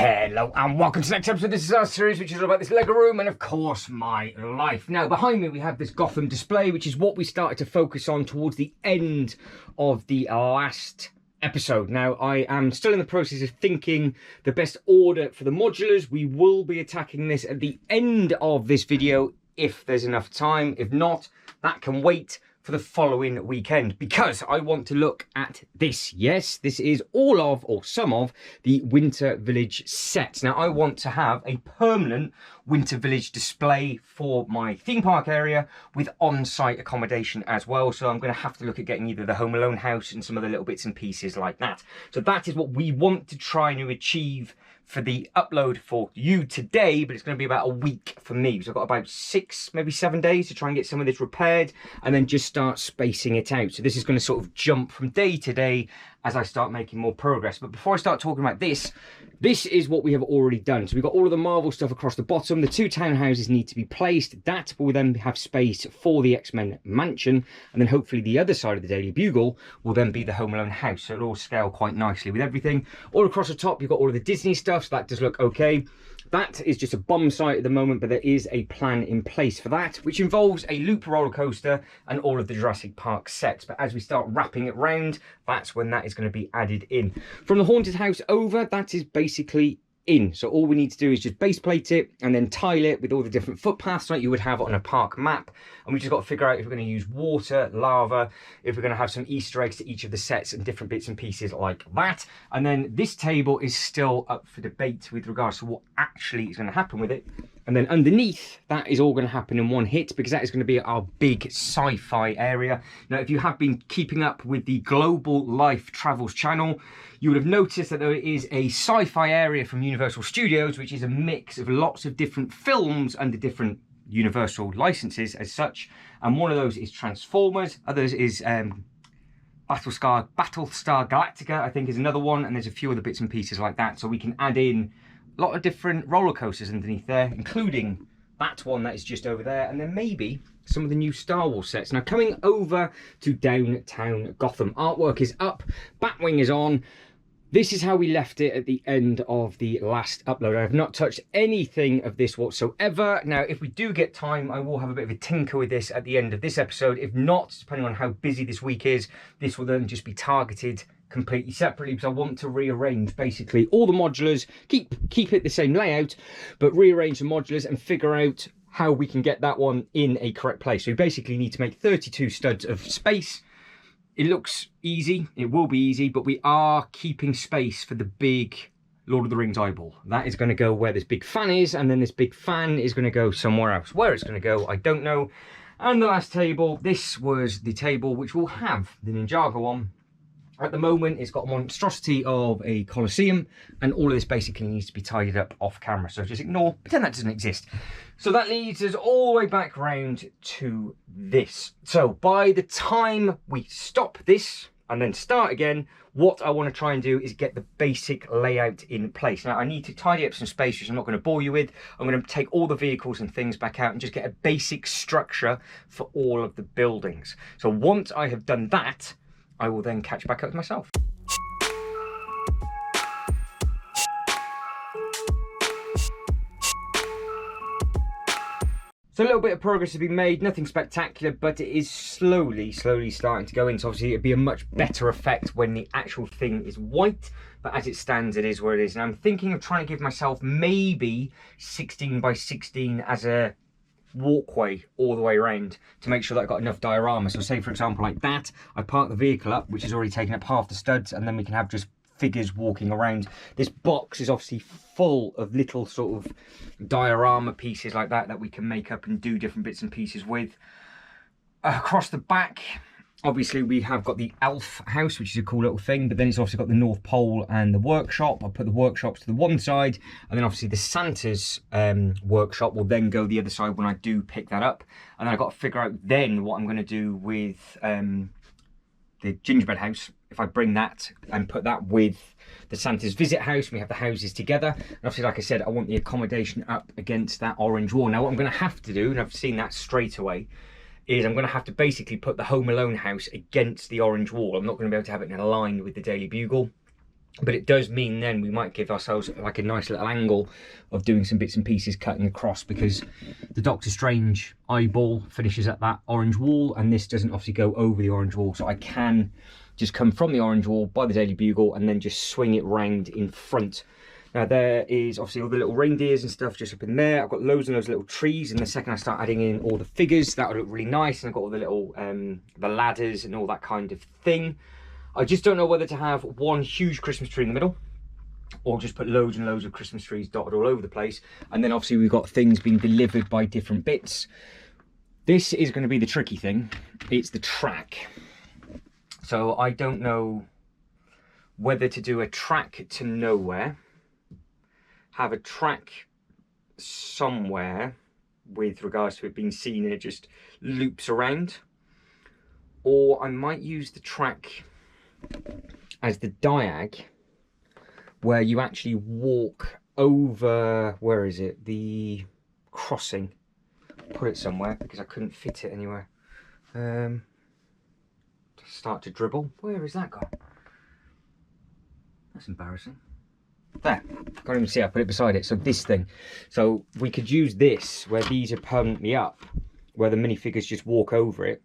Hello and welcome to the next episode. This is our series which is all about this Lego room and of course my life. Now behind me we have this Gotham display, which is what we started to focus on towards the end of the last episode. Now I am still in the process of thinking the best order for the modulars. We will be attacking this at the end of this video if there's enough time. If not, that can wait for the following weekend, because I want to look at this. Yes, this is all of, or some of, the Winter Village sets. Now I want to have a permanent Winter Village display for my theme park area with on-site accommodation as well. So I'm going to have to look at getting either the Home Alone house and some other little bits and pieces like that. So that is what we want to try and achieve for the upload for you today, but it's going to be about a week for me. So I've got about 6, maybe 7 days to try and get some of this repaired and then just start spacing it out. So this is going to sort of jump from day to day as I start making more progress. But before I start talking about this is what we have already done. So we've got all of the Marvel stuff across the bottom. The 2 townhouses need to be placed. That will then have space for the X-Men mansion. And then hopefully the other side of the Daily Bugle will then be the Home Alone house. So it'll all scale quite nicely with everything. All across the top, you've got all of the Disney stuff. So that does look okay. That is just a bomb site at the moment, but there is a plan in place for that, which involves a loop roller coaster and all of the Jurassic Park sets. But as we start wrapping it round, that's when that is going to be added in. From the haunted house over, that is basically in. So all we need to do is just base plate it and then tile it with all the different footpaths like you would have on a park map. And we just got to figure out if we're going to use water, lava, if we're going to have some Easter eggs to each of the sets and different bits and pieces like that. And then this table is still up for debate with regards to what actually is going to happen with it. And then underneath, that is all going to happen in one hit, because that is going to be our big sci-fi area. Now, if you have been keeping up with the Global Life Travels channel, you would have noticed that there is a sci-fi area from Universal Studios, which is a mix of lots of different films under different Universal licenses as such. And one of those is Transformers, others is Battlestar Galactica, I think is another one. And there's a few other bits and pieces like that. So we can add in a lot of different roller coasters underneath there, including that one that is just over there, and then maybe some of the new Star Wars sets. Now coming over to downtown Gotham, artwork is up, Batwing is on. This is how we left it at the end of the last upload. I have not touched anything of this whatsoever. Now, if we do get time, I will have a bit of a tinker with this at the end of this episode. If not, depending on how busy this week is, this will then just be targeted completely separately, because I want to rearrange basically all the modulars, keep it the same layout, but rearrange the modulars and figure out how we can get that one in a correct place. So we basically need to make 32 studs of space. It looks easy, it will be easy, but we are keeping space for the big Lord of the Rings eyeball. That is going to go where this big fan is, and then this big fan is going to go somewhere else. Where it's going to go, I don't know. And the last table, this was the table which will have the Ninjago on. At the moment, it's got a monstrosity of a Colosseum, and all of this basically needs to be tidied up off camera. So just ignore, pretend that doesn't exist. So that leads us all the way back round to this. So by the time we stop this and then start again, what I want to try and do is get the basic layout in place. Now I need to tidy up some space, which I'm not going to bore you with. I'm going to take all the vehicles and things back out and just get a basic structure for all of the buildings. So once I have done that, I will then catch back up with myself. So a little bit of progress has been made, nothing spectacular, but it is slowly starting to go in. So obviously it'd be a much better effect when the actual thing is white, but as it stands, it is where it is. And I'm thinking of trying to give myself maybe 16 by 16 as a walkway all the way around to make sure that I've got enough diorama. So say for example like that, I park the vehicle up, which is already taken up half the studs, and then we can have just figures walking around. This box is obviously full of little sort of diorama pieces like that we can make up and do different bits and pieces with. Across the back, obviously we have got the Elf house, which is a cool little thing, but then it's also got the North Pole and the workshop. I'll put the workshops to the one side, and then obviously the Santa's workshop will then go the other side when I do pick that up. And then I've got to figure out then what I'm going to do with the gingerbread house, if I bring that and put that with the Santa's visit house, and we have the houses together. And obviously, like I said, I want the accommodation up against that orange wall. Now what I'm going to have to do, and I've seen that straight away, is I'm going to have to basically put the Home Alone house against the orange wall. I'm not going to be able to have it aligned with the Daily Bugle. But it does mean then we might give ourselves like a nice little angle of doing some bits and pieces cutting across, because the Doctor Strange eyeball finishes at that orange wall, and this doesn't obviously go over the orange wall. So I can just come from the orange wall by the Daily Bugle and then just swing it round in front. Now there is obviously all the little reindeers and stuff just up in there. I've got loads and loads of little trees, and the second I start adding in all the figures, that would look really nice. And I've got all the little the ladders and all that kind of thing. I just don't know whether to have one huge Christmas tree in the middle, or just put loads and loads of Christmas trees dotted all over the place. And then obviously we've got things being delivered by different bits. This is going to be the tricky thing. It's the track. So I don't know whether to do a track to nowhere, have a track somewhere with regards to it being seen and it just loops around, or I might use the track as the diag, where you actually walk over, where is it, the crossing. Put it somewhere because I couldn't fit it anywhere. Start to dribble. Where is that gone? That's embarrassing. There, can't even see, I put it beside it. So this thing, so we could use this where these are permanently up, where the minifigures just walk over it.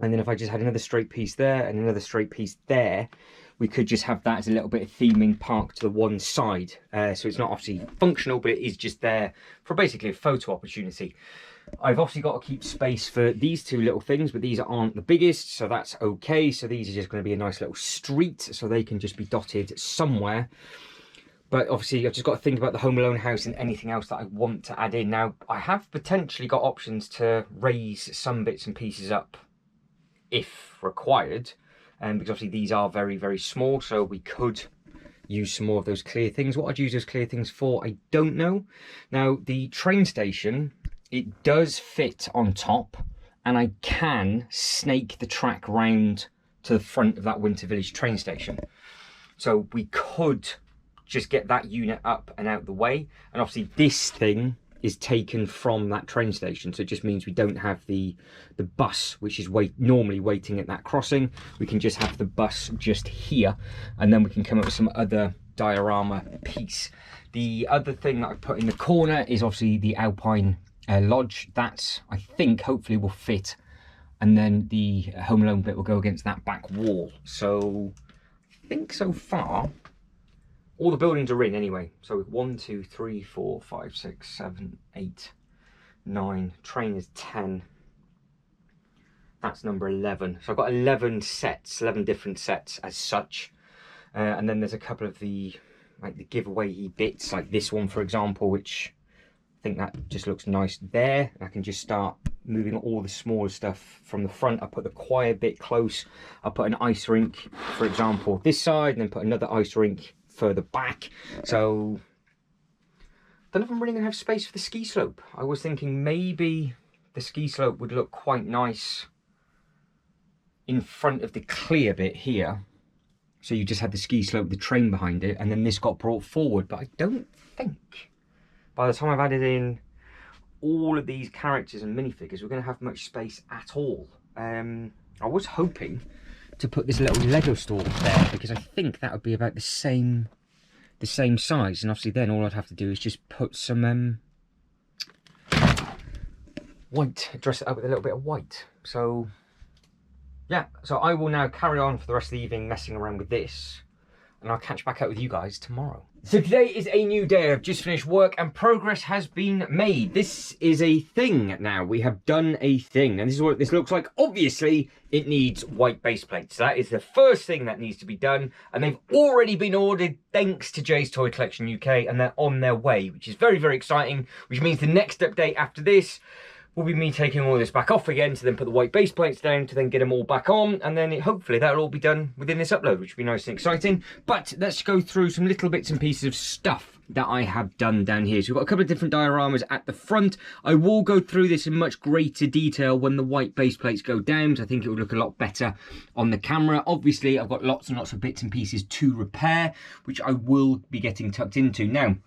And then if I just had another straight piece there and another straight piece there, we could just have that as a little bit of theming parked to the one side. So it's not obviously functional, but it is just there for basically a photo opportunity. I've obviously got to keep space for these two little things, but these aren't the biggest, so that's okay. So these are just going to be a nice little street, so they can just be dotted somewhere. But obviously I've just got to think about the Home Alone house and anything else that I want to add in. Now, I have potentially got options to raise some bits and pieces up if required, because obviously these are very, very small, so we could use some more of those clear things. What I'd use those clear things for, I don't know. Now, the train station, it does fit on top, and I can snake the track round to the front of that Winter Village train station. So we could just get that unit up and out the way, and obviously this thing is taken from that train station, so it just means we don't have the bus, which is normally waiting at that crossing. We can just have the bus just here, and then we can come up with some other diorama piece. The other thing that I put in the corner is obviously the Alpine Lodge. That, I think, hopefully will fit, and then the Home Alone bit will go against that back wall. So I think so far all the buildings are in anyway. So 1, 2, 3, 4, 5, 6, 7, 8, 9. Train is 10. That's number 11. So I've got 11 sets, 11 different sets as such. And then there's a couple of the giveaway bits, like this one, for example, which I think that just looks nice there. I can just start moving all the smaller stuff from the front. I put the choir bit close. I put an ice rink, for example, this side, and then put another ice rink further back. So I don't know if I'm really going to have space for the ski slope. I was thinking maybe the ski slope would look quite nice in front of the clear bit here. So you just had the ski slope, the train behind it, and then this got brought forward. But I don't think by the time I've added in all of these characters and minifigures, we're going to have much space at all. I was hoping to put this little Lego store there, because I think that would be about the same size, and obviously then all I'd have to do is just put some white, dress it up with a little bit of white. So yeah, so I will now carry on for the rest of the evening messing around with this, and I'll catch back up with you guys tomorrow. So today is a new day. I've just finished work and progress has been made. This is a thing now. We have done a thing. And this is what this looks like. Obviously, it needs white base plates. That is the first thing that needs to be done. And they've already been ordered thanks to Jay's Toy Collection UK. And they're on their way, which is very, very exciting. Which means the next update after this will be me taking all this back off again to then put the white base plates down to then get them all back on, and then hopefully that'll all be done within this upload, which will be nice and exciting. But let's go through some little bits and pieces of stuff that I have done down here. So we've got a couple of different dioramas at the front. I will go through this in much greater detail when the white base plates go down, so I think it will look a lot better on the camera. Obviously, I've got lots and lots of bits and pieces to repair, which I will be getting tucked into. Now,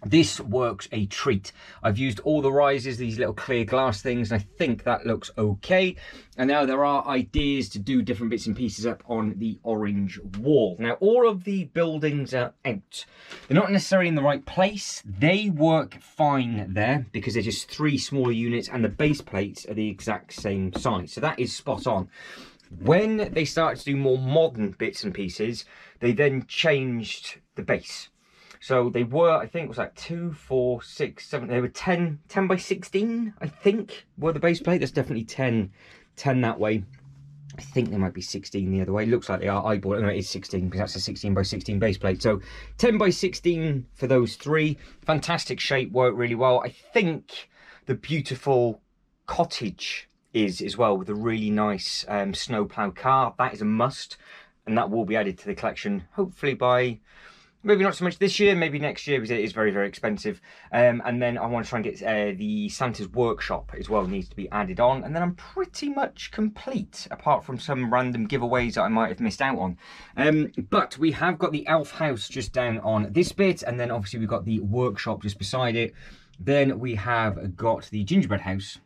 This works a treat. I've used all the risers, these little clear glass things, and I think that looks okay. And now there are ideas to do different bits and pieces up on the orange wall. Now, all of the buildings are out. They're not necessarily in the right place. They work fine there because they're just 3 smaller units and the base plates are the exact same size. So that is spot on. When they started to do more modern bits and pieces, they then changed the base. So they were, I think it was like 2, 4, 6, 7, they were 10 by 16, I think, were the base plate. That's definitely 10 that way. I think they might be 16 the other way. It looks like they are eyeball. No, it is 16 because that's a 16 by 16 base plate. So 10 by 16 for those 3. Fantastic shape, worked really well. I think the beautiful cottage is as well with a really nice snowplow car. That is a must, and that will be added to the collection hopefully by maybe not so much this year, maybe next year, because it is very, very expensive. And then I want to try and get the Santa's workshop as well, needs to be added on. And then I'm pretty much complete, apart from some random giveaways that I might have missed out on. But we have got the elf house just down on this bit, and then obviously we've got the workshop just beside it. Then we have got the gingerbread house.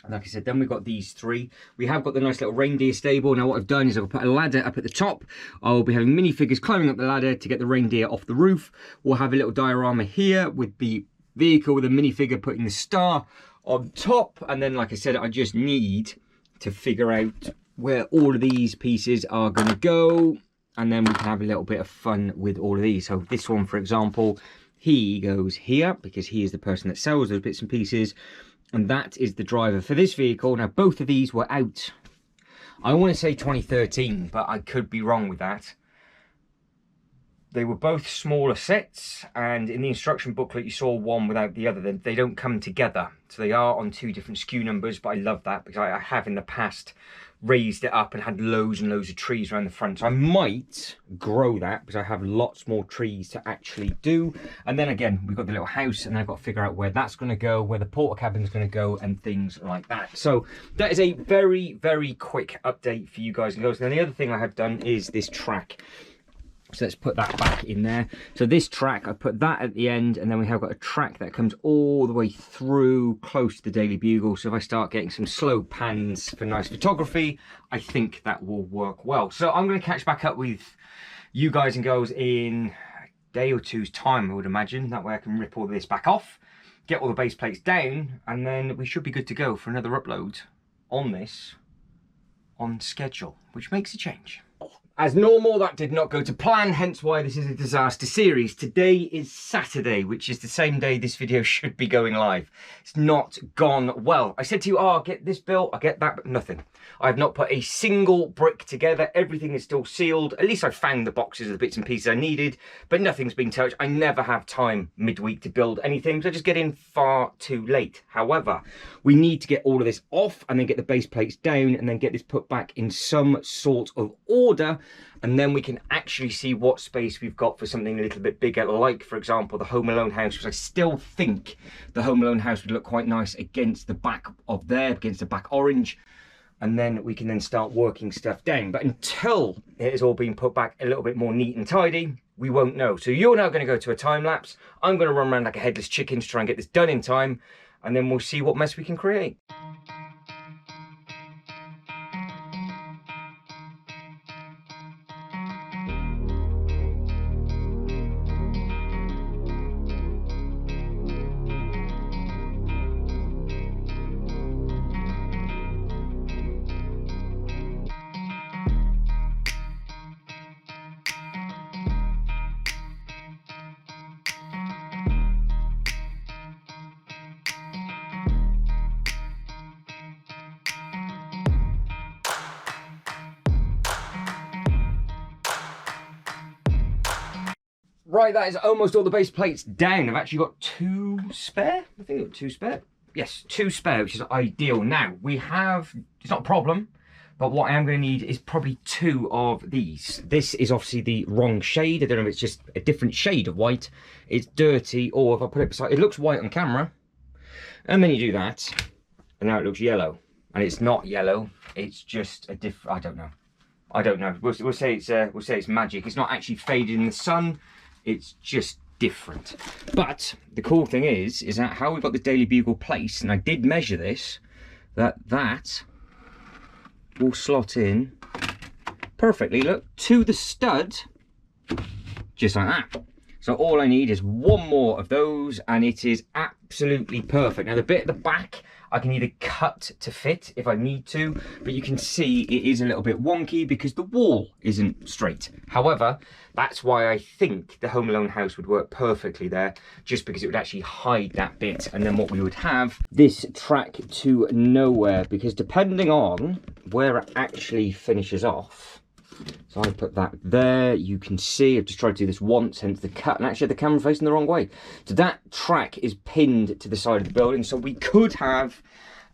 Like I said, then we've got these 3. We have got the nice little reindeer stable. Now what I've done is I've put a ladder up at the top. I'll be having minifigures climbing up the ladder to get the reindeer off the roof. We'll have a little diorama here with the vehicle with a minifigure putting the star on top. And then, like I said, I just need to figure out where all of these pieces are going to go. And then we can have a little bit of fun with all of these. So this one, for example, he goes here because he is the person that sells those bits and pieces. And that is the driver for this vehicle. Now, both of these were out, I want to say 2013, but I could be wrong with that. They were both smaller sets, and in the instruction booklet, you saw one without the other. They don't come together. So they are on 2 different SKU numbers, but I love that because I have in the past raised it up and had loads and loads of trees around the front. So I might grow that because I have lots more trees to actually do. And then again, we've got the little house, and I've got to figure out where that's going to go, where the porta cabin is going to go, and things like that. So that is a very, very quick update for you guys and girls. Now the other thing I have done is this track. So let's put that back in there. So this track, I put that at the end, and then we have got a track that comes all the way through close to the Daily Bugle. So if I start getting some slow pans for nice photography, I think that will work well. So I'm going to catch back up with you guys and girls in a day or two's time, I would imagine. That way I can rip all this back off, get all the base plates down, and then we should be good to go for another upload on this on schedule, which makes a change. As normal, that did not go to plan, hence why this is a disaster series. Today is Saturday, which is the same day this video should be going live. It's not gone well. I said to you, oh, I'll get this built, I'll get that, but nothing. I have not put a single brick together. Everything is still sealed. At least I found the boxes of the bits and pieces I needed, but nothing's been touched. I never have time midweek to build anything, so I just get in far too late. However, we need to get all of this off and then get the base plates down and then get this put back in some sort of order. And then we can actually see what space we've got for something a little bit bigger, like, for example, the Home Alone house, because I still think the Home Alone house would look quite nice against the back of there, against the back orange. And then we can then start working stuff down. But until it has all been put back a little bit more neat and tidy, we won't know. So you're now going to go to a time lapse. I'm going to run around like a headless chicken to try and get this done in time. And then we'll see what mess we can create. Right, that is almost all the base plates down. I've actually got 2 spare. I think I've got 2 spare. Yes, 2 spare, which is ideal. Now, we have, it's not a problem, but what I am going to need is probably 2 of these. This is obviously the wrong shade. I don't know if it's just a different shade of white. It's dirty, or if I put it beside, it looks white on camera. And then you do that, and now it looks yellow. And it's not yellow, it's just a different, I don't know. I don't know. We'll say it's magic. It's not actually faded in the sun. It's just different. But the cool thing is that how we got the Daily Bugle placed, and I did measure this, that will slot in perfectly, look, to the stud, just like that. So all I need is one more of those and it is absolutely perfect. Now the bit at the back, I can either cut to fit if I need to, but you can see it is a little bit wonky because the wall isn't straight. However, that's why I think the Home Alone house would work perfectly there, just because it would actually hide that bit. And then what we would have, this track to nowhere, because depending on where it actually finishes off, so I put that there, you can see, I've just tried to do this once, hence the cut, and actually the camera facing the wrong way. So that track is pinned to the side of the building, so we could have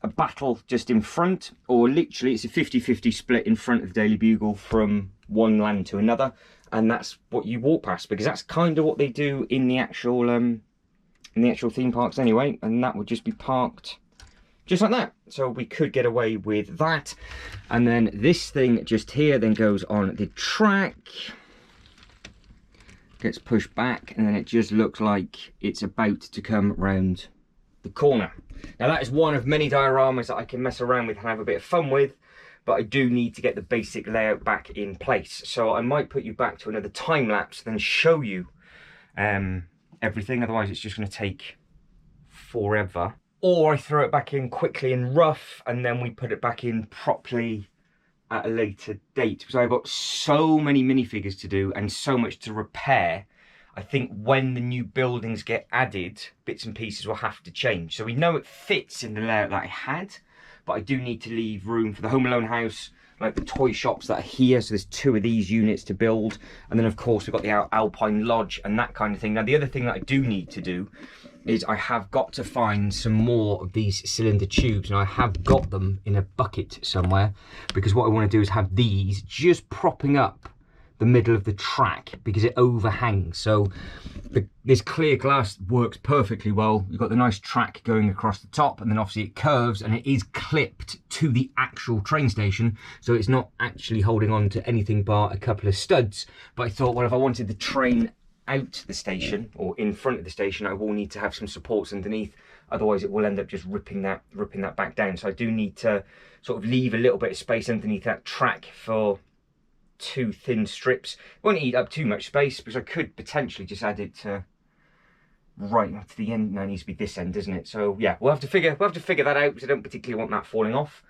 a battle just in front, or literally it's a 50-50 split in front of the Daily Bugle from one land to another, and that's what you walk past, because that's kind of what they do in the actual theme parks anyway, and that would just be parked just like that. So we could get away with that. And then this thing just here then goes on the track, gets pushed back, and then it just looks like it's about to come round the corner. Now that is one of many dioramas that I can mess around with and have a bit of fun with, but I do need to get the basic layout back in place. So I might put you back to another time lapse, then show you everything, otherwise it's just going to take forever. Or I throw it back in quickly and rough, and then we put it back in properly at a later date. Because I've got so many minifigures to do and so much to repair. I think when the new buildings get added, bits and pieces will have to change. So we know it fits in the layout that I had, but I do need to leave room for the Home Alone house, like the toy shops that are here. So there's 2 of these units to build. And then of course we've got the Alpine Lodge and that kind of thing. Now the other thing that I do need to do is I have got to find some more of these cylinder tubes, and I have got them in a bucket somewhere, because what I want to do is have these just propping up the middle of the track because it overhangs. So this clear glass works perfectly well. You've got the nice track going across the top, and then obviously it curves and it is clipped to the actual train station, so it's not actually holding on to anything but a couple of studs. But I thought, well, if I wanted the train out the station or in front of the station, I will need to have some supports underneath, otherwise it will end up just ripping that back down. So I do need to sort of leave a little bit of space underneath that track for 2 thin strips. It won't eat up too much space, because I could potentially just add it to right up to the end. No, it needs to be this end, doesn't it? So yeah, we'll have to figure that out, because I don't particularly want that falling off.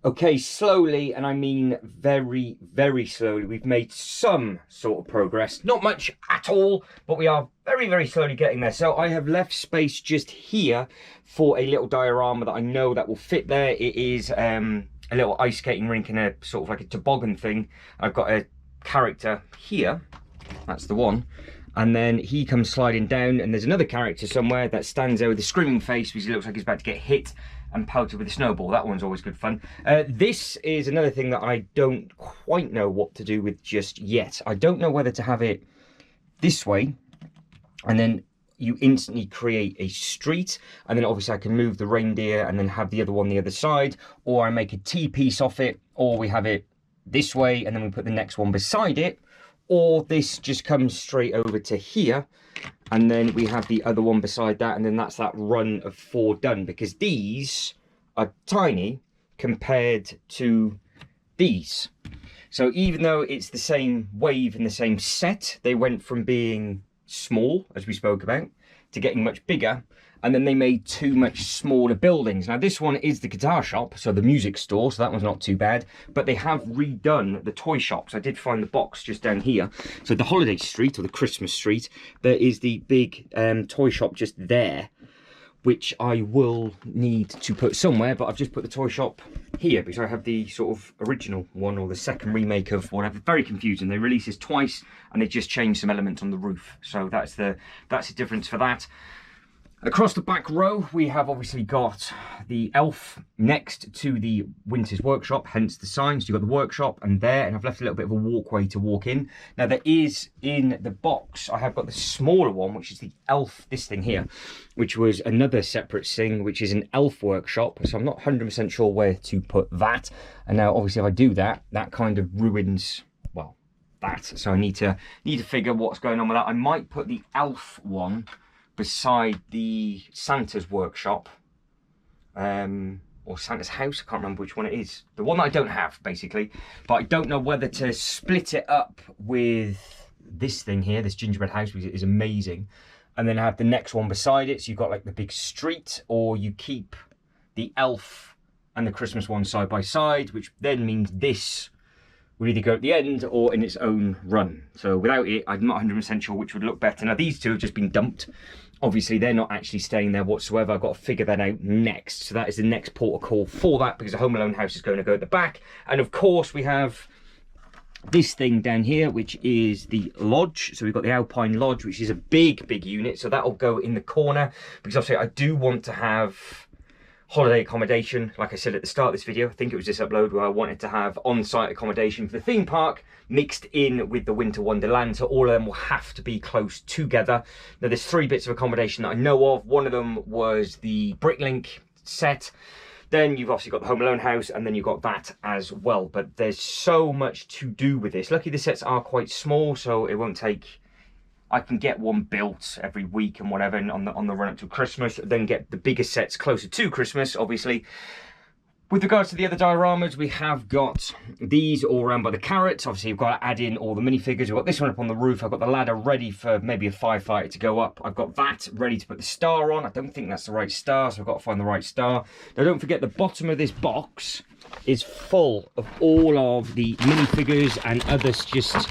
Okay, slowly, and I mean very, very slowly, we've made some sort of progress. Not much at all, but we are very, very slowly getting there. So I have left space just here for a little diorama that I know that will fit there. It is a little ice skating rink and a sort of like a toboggan thing. I've got a character here, that's the one. And then he comes sliding down, and there's another character somewhere that stands there with a screaming face because he looks like he's about to get hit and pelted with a snowball. That one's always good fun. This is another thing that I don't quite know what to do with just yet. I don't know whether to have it this way, and then you instantly create a street, and then obviously I can move the reindeer and then have the other one the other side, or I make a T-piece off it, or we have it this way and then we put the next one beside it, or this just comes straight over to here, and then we have the other one beside that, and then that's that run of 4 done, because these are tiny compared to these. So even though it's the same wave and the same set, they went from being small, as we spoke about, to getting much bigger, and then they made two much smaller buildings. Now this one is the guitar shop, so the music store, so that one's not too bad, but they have redone the toy shops. I did find the box just down here. So the holiday street, or the Christmas street, there is the big toy shop just there, which I will need to put somewhere, but I've just put the toy shop here because I have the sort of original one, or the second remake of whatever. Very confusing. They release this twice and they just changed some elements on the roof. So that's the difference for that. Across the back row, we have obviously got the elf next to the Winter's Workshop, hence the signs. You've got the workshop and there, and I've left a little bit of a walkway to walk in. Now there is, in the box, I have got the smaller one, which is the elf, this thing here, which was another separate thing, which is an elf workshop. So I'm not 100% sure where to put that. And now obviously if I do that, that kind of ruins, well, that. So I need to figure what's going on with that. I might put the elf one beside the Santa's workshop, or Santa's house. I can't remember which one it is. The one that I don't have, basically. But I don't know whether to split it up with this thing here, this gingerbread house, which is amazing, and then have the next one beside it. So you've got like the big street, or you keep the elf and the Christmas one side by side, which then means this will either go at the end or in its own run. So without it, I'm not 100% sure which would look better. Now these two have just been dumped. Obviously they're not actually staying there whatsoever. I've got to figure that out next. So that is the next port of call for that, because the Home Alone house is going to go at the back. And of course we have this thing down here, which is the lodge. So we've got the Alpine Lodge, which is a big unit. So that'll go in the corner, because obviously I do want to have holiday accommodation. Like I said at the start of this video, I think it was this upload, where I wanted to have on-site accommodation for the theme park mixed in with the Winter Wonderland, so all of them will have to be close together. Now there's 3 bits of accommodation that I know of. One of them was the Bricklink set, then you've obviously got the Home Alone house, and then you've got that as well. But there's so much to do with this. Luckily the sets are quite small, so it won't take, I can get one built every week and whatever, and on the run up to Christmas, then get the bigger sets closer to Christmas, obviously. With regards to the other dioramas, we have got these all around by the carrots. Obviously, you've got to add in all the minifigures. We've got this one up on the roof. I've got the ladder ready for maybe a firefighter to go up. I've got that ready to put the star on. I don't think that's the right star, so I've got to find the right star. Now, don't forget the bottom of this box is full of all of the minifigures and other just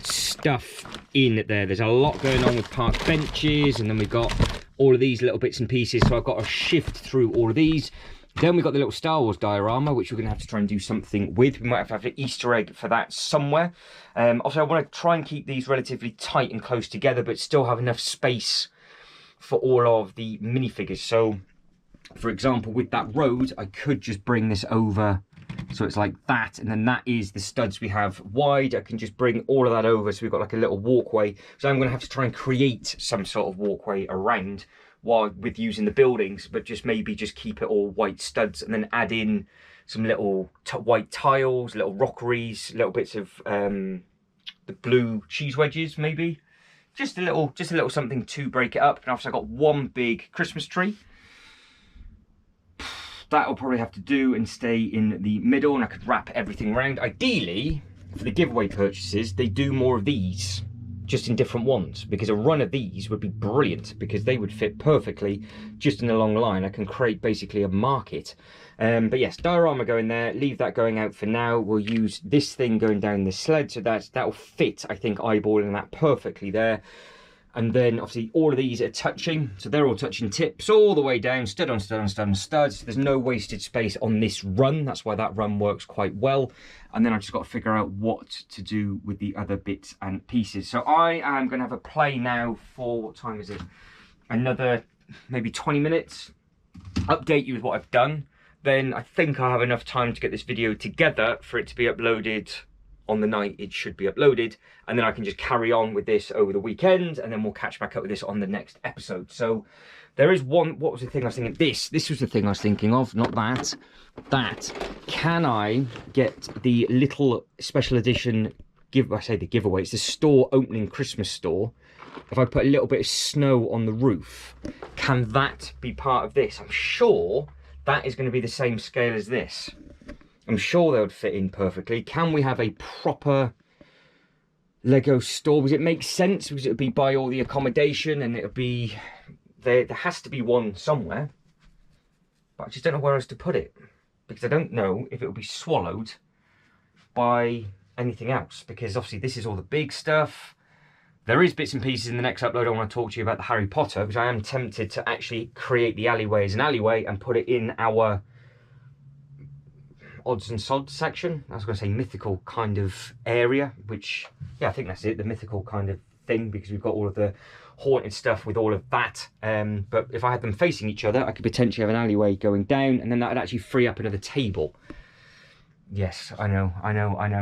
stuff in there. There's a lot going on with park benches, and then we've got all of these little bits and pieces, so I've got to shift through all of these. Then we've got the little Star Wars diorama, which we're going to have to try and do something with. We might have to have an Easter egg for that somewhere. Also, I want to try and keep these relatively tight and close together, but still have enough space for all of the minifigures. So, for example, with that road, I could just bring this over so it's like that, and then that is the studs we have wide. I can just bring all of that over, so we've got like a little walkway. So I'm going to have to try and create some sort of walkway around while with using the buildings, but just maybe just keep it all white studs, and then add in some little white tiles, little rockeries, little bits of the blue cheese wedges, maybe. Just a little something to break it up. And obviously I've got one big Christmas tree. That'll probably have to do and stay in the middle, and I could wrap everything around. Ideally, for the giveaway purchases, they do more of these, just in different ones, because a run of these would be brilliant, because they would fit perfectly just in a long line. I can create basically a market. But yes, diorama going there, leave that going out for now. We'll use this thing going down the sled, so that'll fit, I think, eyeballing that perfectly there. And then obviously all of these are touching, so they're all touching tips all the way down, stud on stud on stud on studs. There's no wasted space on this run. That's why that run works quite well. And then I've just got to figure out what to do with the other bits and pieces. So I am going to have a play now for, what time is it? Another maybe 20 minutes. Update you with what I've done. Then I think I'll have enough time to get this video together for it to be uploaded on the night it should be uploaded, and then I can just carry on with this over the weekend, and then we'll catch back up with this on the next episode. So there is one, what was the thing I was thinking? This was the thing I was thinking of, not that. Can I get the little special edition, I say the giveaway, it's the store opening Christmas store. If I put a little bit of snow on the roof, can that be part of this? I'm sure that is going to be the same scale as this. I'm sure they would fit in perfectly. Can we have a proper Lego store? Does it make sense? Because it would be by all the accommodation, and it would be... There has to be one somewhere. But I just don't know where else to put it. Because I don't know if it will be swallowed by anything else. Because obviously this is all the big stuff. There is bits and pieces in the next upload I want to talk to you about the Harry Potter, because I am tempted to actually create the alleyway as an alleyway and put it in our odds and sods section. I was going to say mythical kind of area, which, yeah, I think that's it, the mythical kind of thing, because we've got all of the haunted stuff with all of that. But if I had them facing each other, I could potentially have an alleyway going down, and then that would actually free up another table. Yes, I know.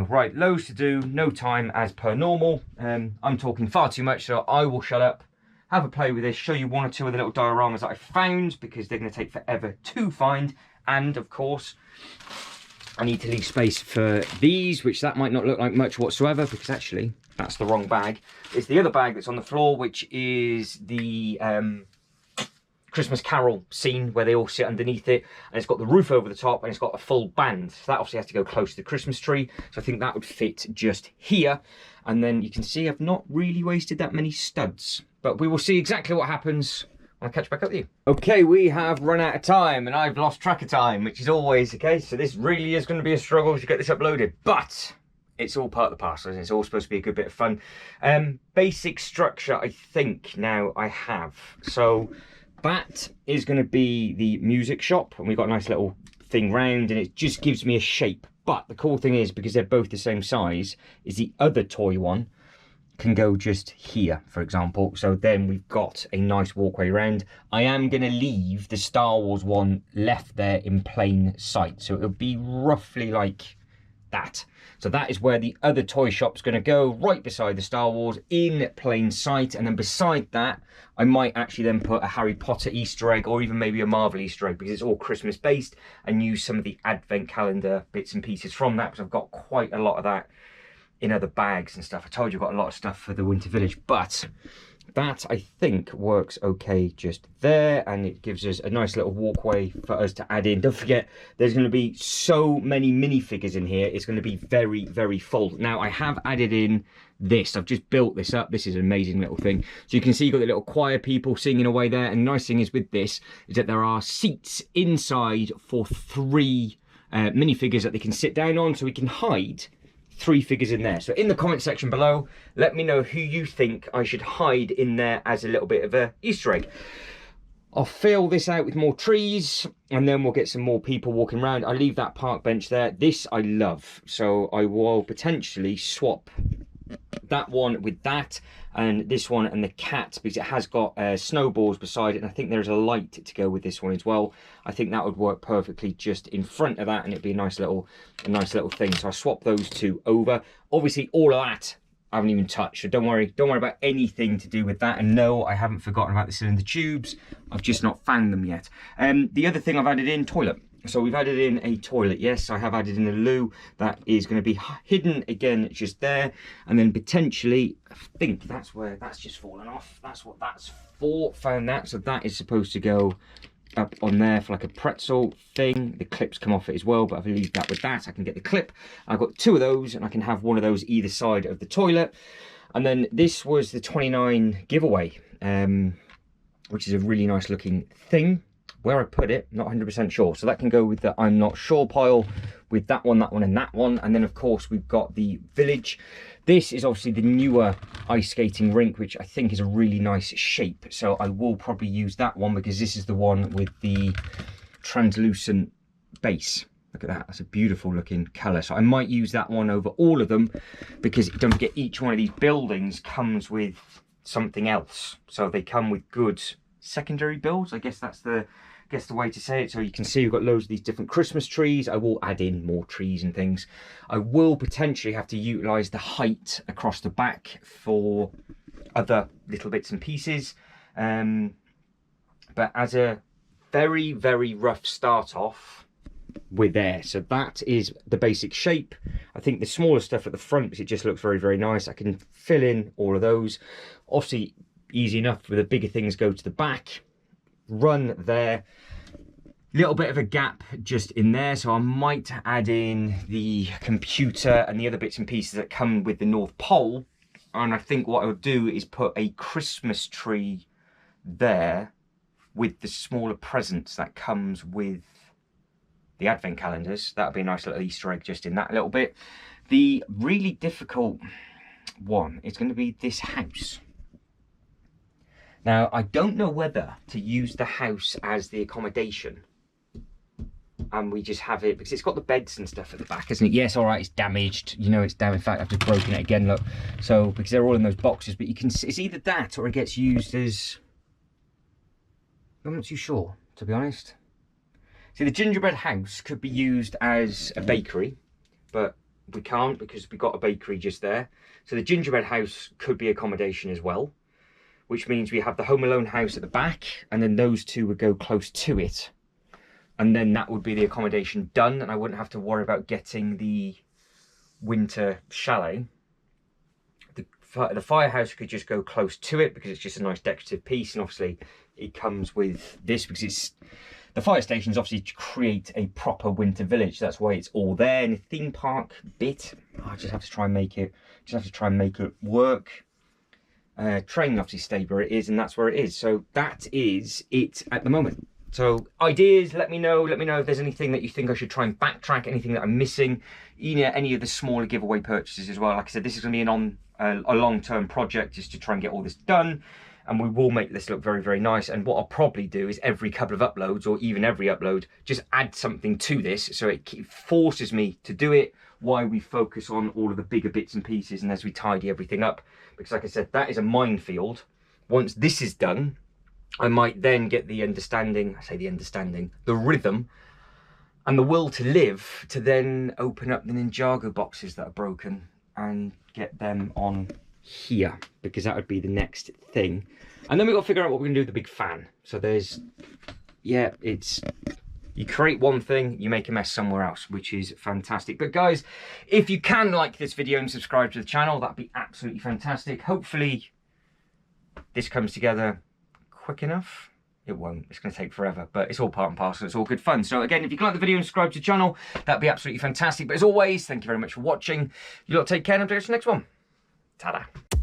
Right, loads to do, no time as per normal. I'm talking far too much, so I will shut up, have a play with this, show you one or two of the little dioramas that I found, because they're going to take forever to find. And, of course, I need to leave space for these, which that might not look like much whatsoever, because actually, that's the wrong bag. It's the other bag that's on the floor, which is the... Christmas Carol scene where they all sit underneath it, and it's got the roof over the top, and it's got a full band, so that obviously has to go close to the Christmas tree, so I think that would fit just here. And then you can see I've not really wasted that many studs, but we will see exactly what happens when I catch back up with you. Okay, we have run out of time, and I've lost track of time, which is always the case, so this really is going to be a struggle to get this uploaded, but it's all part of the parcel, and it's all supposed to be a good bit of fun. Basic structure, I think now I have. So that is going to be the music shop, and we've got a nice little thing round, and it just gives me a shape. But the cool thing is, because they're both the same size, is the other toy one can go just here, for example. So then we've got a nice walkway around. I am going to leave the Star Wars one left there in plain sight, so it'll be roughly like that. So that is where the other toy shop's going to go, right beside the Star Wars, in plain sight. And then beside that, I might actually then put a Harry Potter Easter egg, or even maybe a Marvel Easter egg, because it's all Christmas based, and use some of the advent calendar bits and pieces from that, because I've got quite a lot of that in other bags and stuff. I told you I've got a lot of stuff for the Winter Village, but that I think works okay just there, and it gives us a nice little walkway for us to add in. Don't forget, there's going to be so many minifigures in here, it's going to be very, very full. Now, I have added in this. I've just built this up. This is an amazing little thing. So you can see you've got the little choir people singing away there, and the nice thing is with this is that there are seats inside for 3 minifigures that they can sit down on, so we can hide 3 figures in there. So in the comment section below, let me know who you think I should hide in there as a little bit of a Easter egg. I'll fill this out with more trees, and then we'll get some more people walking around. I leave that park bench there. This I love, so I will potentially swap that one with that, and this one and the cat, because it has got snowballs beside it, and I think there's a light to go with this one as well. I think that would work perfectly just in front of that, and it'd be a nice little thing. So I swap those 2 over. Obviously all of that I haven't even touched, so don't worry about anything to do with that. And no, I haven't forgotten about the cylinder tubes, I've just not found them yet. The other thing I've added in, toilet. So we've added in a toilet. Yes, I have added in a loo that is going to be hidden again just there, and then potentially, I think that's where that's just fallen off. That's what that's for. Found that. So that is supposed to go up on there for like a pretzel thing. The clips come off it as well, but I've leave that with that. I can get the clip. I've got 2 of those, and I can have one of those either side of the toilet. And then this was the 29 giveaway, which is a really nice looking thing. Where I put it, not 100% sure. So that can go with the I'm not sure pile, with that one, and that one. And then of course we've got the village. This is obviously the newer ice skating rink, which I think is a really nice shape. So I will probably use that one, because this is the one with the translucent base. Look at that, that's a beautiful looking colour. So I might use that one over all of them, because don't forget, each one of these buildings comes with something else. So they come with good secondary builds. I guess that's the way to say it. So you can see we've got loads of these different Christmas trees. I will add in more trees and things. I will potentially have to utilise the height across the back for other little bits and pieces. But as a very, very rough start off, we're there. So that is the basic shape. I think the smaller stuff at the front, because it just looks very, very nice. I can fill in all of those. Obviously, easy enough. With the bigger things go to the back, run there. Little bit of a gap just in there, so I might add in the computer and the other bits and pieces that come with the North Pole. And I think what I'll do is put a Christmas tree there with the smaller presents that comes with the advent calendars. That'll be a nice little Easter egg just in that little bit. The really difficult one is going to be this house. Now, I don't know whether to use the house as the accommodation and we just have it, because it's got the beds and stuff at the back, isn't it? Yes, all right, it's damaged. You know it's damaged. In fact, I've just broken it again, look. So, because they're all in those boxes, but you can see, it's either that or it gets used as... I'm not too sure, to be honest. See, the gingerbread house could be used as a bakery, but we can't because we've got a bakery just there. So the gingerbread house could be accommodation as well, which means we have the Home Alone house at the back, and then those two would go close to it. And then that would be the accommodation done, and I wouldn't have to worry about getting the winter chalet. The firehouse could just go close to it because it's just a nice decorative piece, and obviously it comes with this because it's... The fire stations obviously create a proper winter village. That's why it's all there. In the theme park bit, I just have to try and make it, work. Train obviously stayed where it is, and that's where it is. So that is it at the moment. So ideas, let me know if there's anything that you think I should try and backtrack, anything that I'm missing, any of the smaller giveaway purchases as well. Like I said, this is going to be a long-term project just to try and get all this done, and we will make this look very, very nice. And what I'll probably do is every couple of uploads, or even every upload, just add something to this so it forces me to do it while we focus on all of the bigger bits and pieces and as we tidy everything up. Because like I said, that is a minefield. Once this is done, I might then get the understanding, the rhythm and the will to live to then open up the Ninjago boxes that are broken and get them on here, because that would be the next thing. And then we've got to figure out what we're going to do with the big fan. So there's, yeah, it's... You create one thing, you make a mess somewhere else, which is fantastic. But guys, if you can like this video and subscribe to the channel, that'd be absolutely fantastic. Hopefully this comes together quick enough. It won't, it's going to take forever, but it's all part and parcel, it's all good fun. So again, if you can like the video and subscribe to the channel, that'd be absolutely fantastic. But as always, thank you very much for watching. You lot take care, and I'll see you next one. Ta-da.